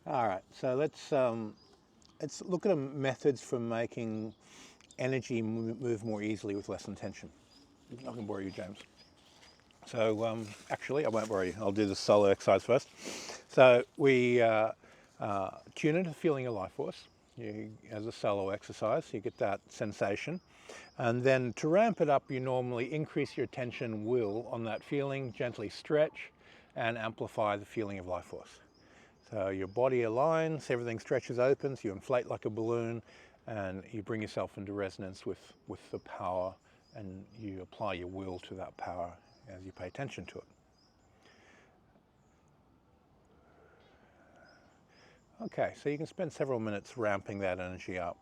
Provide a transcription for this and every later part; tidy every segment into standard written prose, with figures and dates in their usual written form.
All right, so let's look at methods for making energy move more easily with less intention. I'm not going to bore you, James. So actually, I won't bore you. I'll do the solo exercise first. So we tune into the feeling of life force. As a solo exercise, you get that sensation. And then to ramp it up, you normally increase your attention will on that feeling, gently stretch, and amplify the feeling of life force. So your body aligns, everything stretches open, so you inflate like a balloon, and you bring yourself into resonance with the power, and you apply your will to that power as you pay attention to it. Okay, so you can spend several minutes ramping that energy up.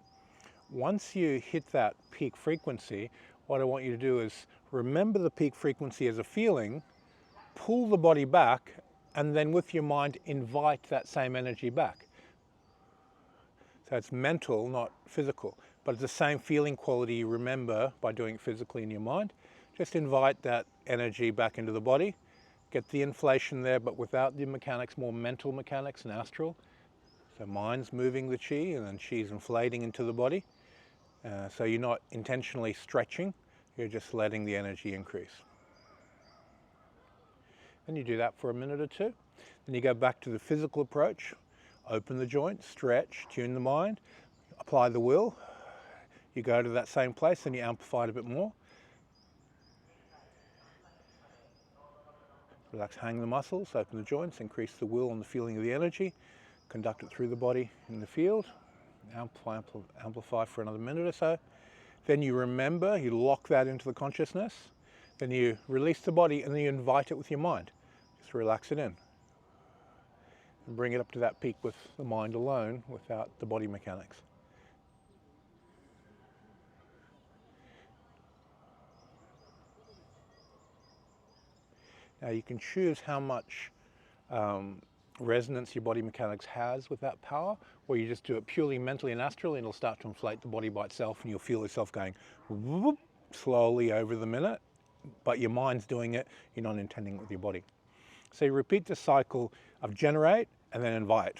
Once you hit that peak frequency, what I want you to do is remember the peak frequency as a feeling, pull the body back, and then with your mind invite that same energy back. So it's mental, not physical, but it's the same feeling quality you remember by doing it physically in your mind. Just invite that energy back into the body, get the inflation there, but without the mechanics, more mental mechanics and astral. So mind's moving the chi, and then chi's inflating into the body. So you're not intentionally stretching, you're just letting the energy increase. And you do that for a minute or two. Then you go back to the physical approach, open the joint, stretch, tune the mind, apply the will. You go to that same place and you amplify it a bit more. Relax, hang the muscles, open the joints, increase the will and the feeling of the energy, conduct it through the body in the field, amplify for another minute or so. Then you remember, you lock that into the consciousness, then you release the body and then you invite it with your mind. Just relax it in and bring it up to that peak with the mind alone without the body mechanics. Now you can choose how much resonance your body mechanics has with that power, or you just do it purely mentally and astrally and it'll start to inflate the body by itself and you'll feel yourself going whoop, slowly over the minute, but your mind's doing it, you're not intending it with your body. So you repeat the cycle of generate and then invite.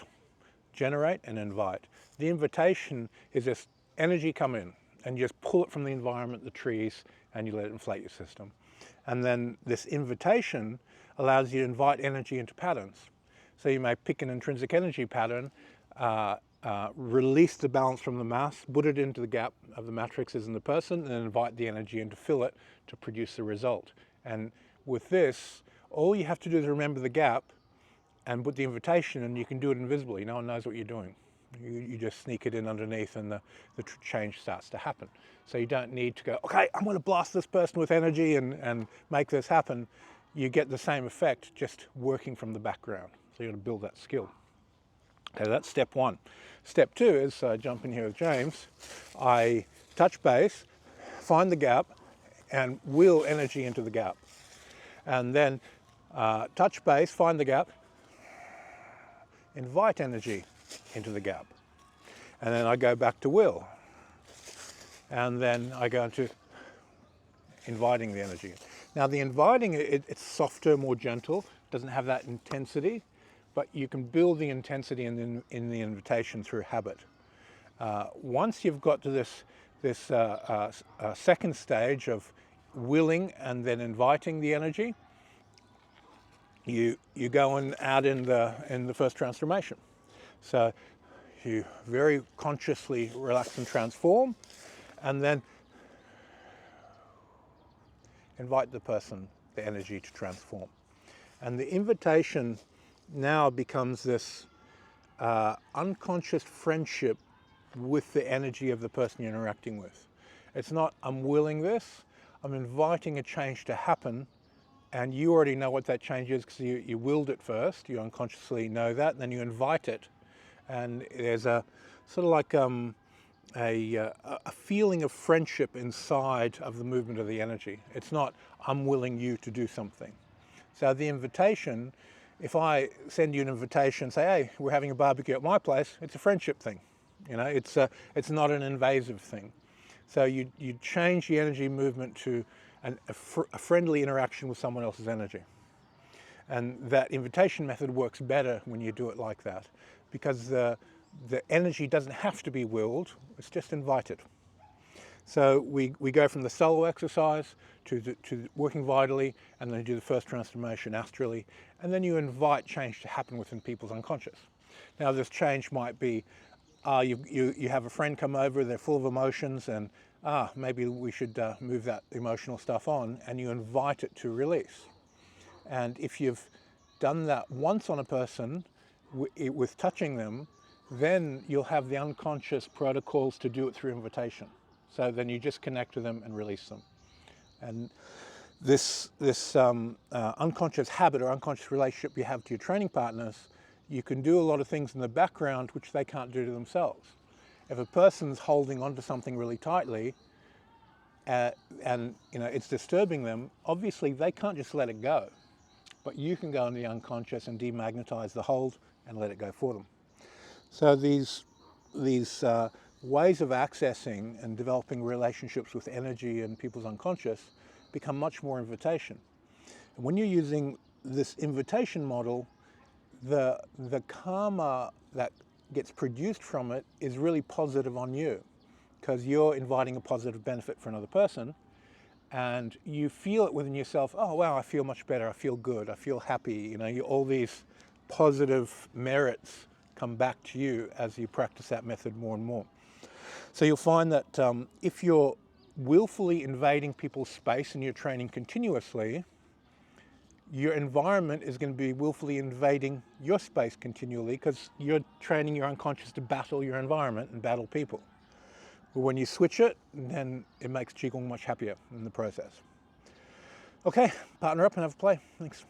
Generate and invite. The invitation is this energy come in and you just pull it from the environment, the trees, and you let it inflate your system. And then this invitation allows you to invite energy into patterns. So you may pick an intrinsic energy pattern, release the balance from the mass, put it into the gap of the matrices in the person, and then invite the energy in to fill it to produce the result. And with this, all you have to do is remember the gap and put the invitation, and you can do it invisibly. No one knows what you're doing. You just sneak it in underneath and the change starts to happen. So you don't need to go, okay, I'm going to blast this person with energy and make this happen. You get the same effect just working from the background. So you've got to build that skill. Okay, that's step one. Step two is, jump in here with James, I touch base, find the gap, and will energy into the gap. And then touch base, find the gap, invite energy into the gap. And then I go back to will. And then I go into inviting the energy. Now the inviting, it's softer, more gentle, doesn't have that intensity, but you can build the intensity in the invitation through habit. Once you've got to this second stage of willing and then inviting the energy, you go and add in the first transformation. So you very consciously relax and transform, and then invite the person, the energy to transform. And the invitation now becomes this unconscious friendship with the energy of the person you're interacting with. It's not, I'm willing this, I'm inviting a change to happen, and you already know what that change is because you willed it first, you unconsciously know that, and then you invite it. And there's a sort of like a feeling of friendship inside of the movement of the energy. It's not, I'm willing you to do something. So the invitation, if I send you an invitation, say, hey, we're having a barbecue at my place, it's a friendship thing. You know, it's not an invasive thing. So you change the energy movement to a friendly interaction with someone else's energy. And that invitation method works better when you do it like that, because the energy doesn't have to be willed, it's just invited. So we go from the solo exercise to working vitally, and then you do the first transformation astrally, and then you invite change to happen within people's unconscious. Now this change might be, you have a friend come over, they're full of emotions, and maybe we should move that emotional stuff on, and you invite it to release. And if you've done that once on a person with touching them, then you'll have the unconscious protocols to do it through invitation. So then you just connect with them and release them. And this unconscious habit or unconscious relationship you have to your training partners, you can do a lot of things in the background which they can't do to themselves. If a person's holding onto something really tightly, and it's disturbing them, obviously they can't just let it go. But you can go into the unconscious and demagnetize the hold and let it go for them. So these ways of accessing and developing relationships with energy and people's unconscious become much more invitation. And when you're using this invitation model, the karma that gets produced from it is really positive on you, because you're inviting a positive benefit for another person, and you feel it within yourself. Oh wow, I feel much better, I feel good, I feel happy. All these positive merits come back to you as you practice that method more and more. So you'll find that if you're willfully invading people's space and you're training continuously, your environment is going to be willfully invading your space continually, because you're training your unconscious to battle your environment and battle people. But when you switch it, then it makes Qigong much happier in the process. Okay, partner up and have a play. Thanks.